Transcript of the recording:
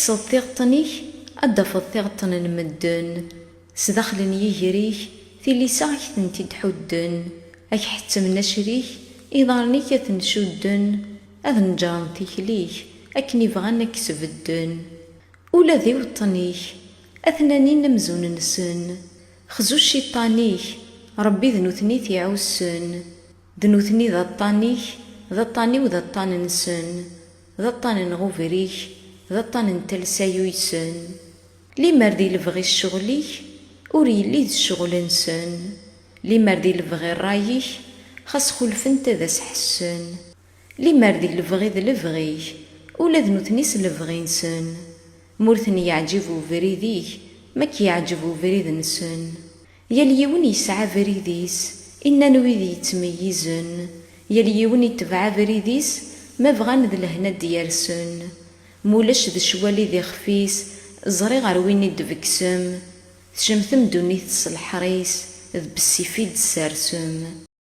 تحصد ثيغطنيك أدفض ثيغطن المدن سداخل يجريك تيلي ساعك تنتي تحدن أك حتى من نشريك إضارنيك تنشدن أذ نجارن تيكليك أكني بغانك سبدن ولا ذي وطنيك أثناني نمزون نسن خزو الشيطانيك ربي ذنوثني تيعوسن ذنوثني ذا الطانيك ذا الطاني وذا الطان نسن ذا الطان نغوفريك ذا الطان نتلسايو يسن لي مردي لبغي الشغليك وري لي الشغل نسن لي مردي لبغي الرايك خاص خلفنت ذا سحسن لي مردي لبغي ذا لبغيك ولا ذنوثنيس لبغي نسن مورثني يعجبو فريديك ماك يعجبو فريد نسن يا ليون يسعى فريديس إنا نويذي يتميزن يا ليون يتبع فريديس ما بغان ذ لهنا ديارسن مولاش ذ شوالي ذي خفيس زري غار وين يدفكسم تشمثم دوني تصلح ريس ذ بالسيفيد سارسم.